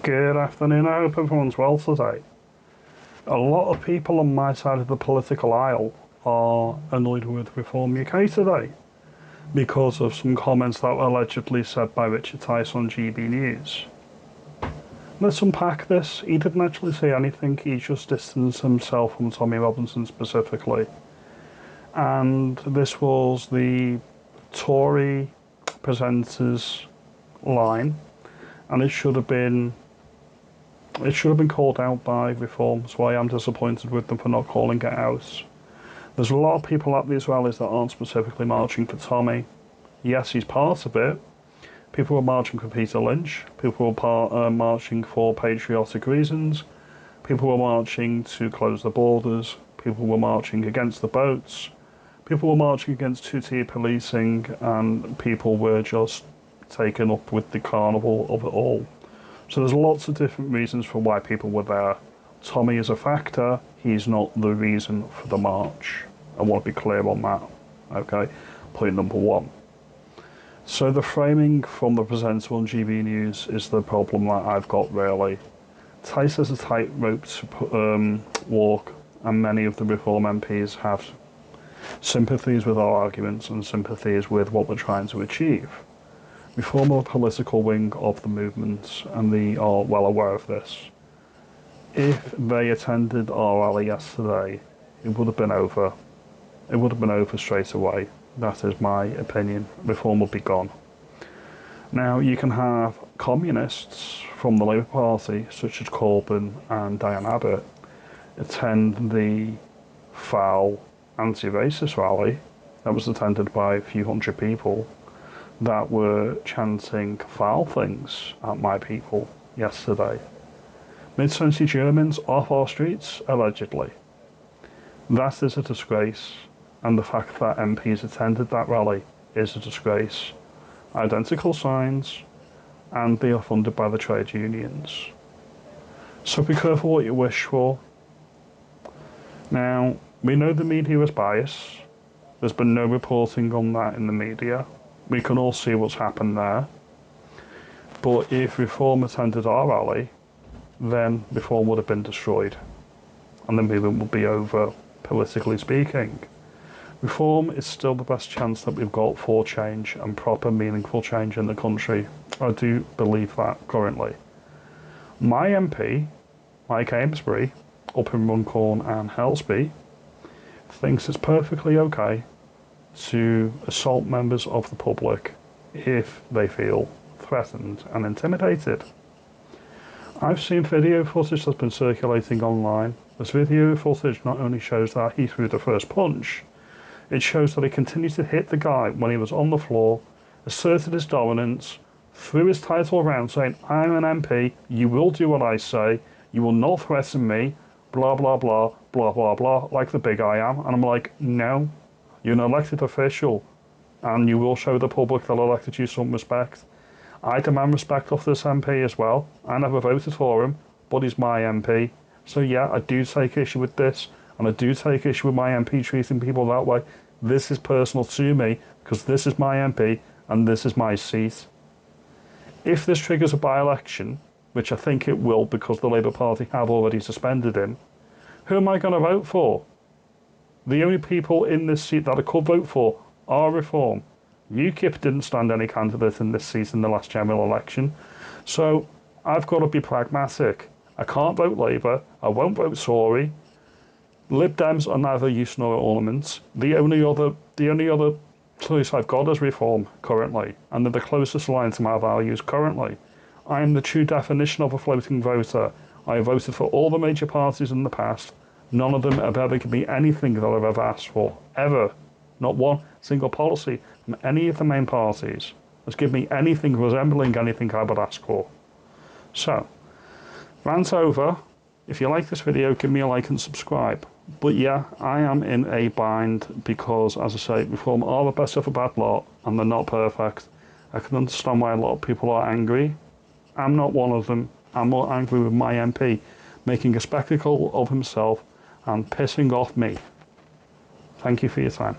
Good afternoon, I hope everyone's well today. A lot of people on my side of the political aisle are annoyed with Reform UK today because of some comments that were allegedly said by Richard Tice on GB News. Let's unpack this. He didn't actually say anything, he just distanced himself from Tommy Robinson specifically. And this was the Tory presenter's line, and it should have been called out by Reform, so I am disappointed with them for not calling it out. There's a lot of people at the Israelis that aren't specifically marching for Tommy. Yes, he's part of it. People were marching for Peter Lynch. People were marching for patriotic reasons. People were marching to close the borders. People were marching against the boats. People were marching against two-tier policing, and people were just taken up with the carnival of it all. So there's lots of different reasons for why people were there. Tommy is a factor, he's not the reason for the march. I want to be clear on that, okay? Point number one. So the framing from the presenter on GB News is the problem that I've got, really. Tice has a tightrope to walk, and many of the Reform MPs have sympathies with our arguments and sympathies with what we're trying to achieve. Reform are a political wing of the movement, and they are well aware of this. If they attended our rally yesterday, it would have been over. It would have been over straight away. That is my opinion. Reform would be gone. Now, you can have communists from the Labour Party, such as Corbyn and Diane Abbott, attend the foul anti-racist rally that was attended by a few hundred people that were chanting foul things at my people yesterday. Mid-century Germans off our streets, allegedly. That is a disgrace, and the fact that MPs attended that rally is a disgrace. Identical signs, and they are funded by the trade unions. So be careful what you wish for. Now, we know the media is biased. There's been no reporting on that in the media. We can all see what's happened there. But if Reform attended our rally, then Reform would have been destroyed, and the movement would be over, politically speaking. Reform is still the best chance that we've got for change and proper, meaningful change in the country. I do believe that currently. My MP, Mike Amesbury, up in Runcorn and Helsby, thinks it's perfectly okay to assault members of the public if they feel threatened and intimidated. I've seen video footage that's been circulating online. This video footage not only shows that he threw the first punch, it shows that he continued to hit the guy when he was on the floor, asserted his dominance, threw his title around saying, "I'm an MP, you will do what I say, you will not threaten me, blah blah blah, blah blah blah, like the big I am." And I'm like, no, you're an elected official, and you will show the public that elected you some respect. I demand respect of this MP as well. I never voted for him, but he's my MP. So yeah, I do take issue with this, and I do take issue with my MP treating people that way. This is personal to me, because this is my MP, and this is my seat. If this triggers a by-election, which I think it will because the Labour Party have already suspended him, who am I going to vote for? The only people in this seat that I could vote for are Reform. UKIP didn't stand any candidate in this seat in the last general election, so I've got to be pragmatic. I can't vote Labour, I won't vote Tory. Lib Dems are neither use nor ornaments. The only other choice I've got is Reform currently, and they're the closest line to my values currently. I am the true definition of a floating voter. I have voted for all the major parties in the past. None of them have ever given me anything that I've ever asked for, ever. Not one single policy from any of the main parties has given me anything resembling anything I would ask for. So, rant over. If you like this video, give me a like and subscribe. But yeah, I am in a bind because, as I say, Reform are the best of a bad lot, and they're not perfect. I can understand why a lot of people are angry. I'm not one of them. I'm more angry with my MP making a spectacle of himself and pissing off me. Thank you for your time.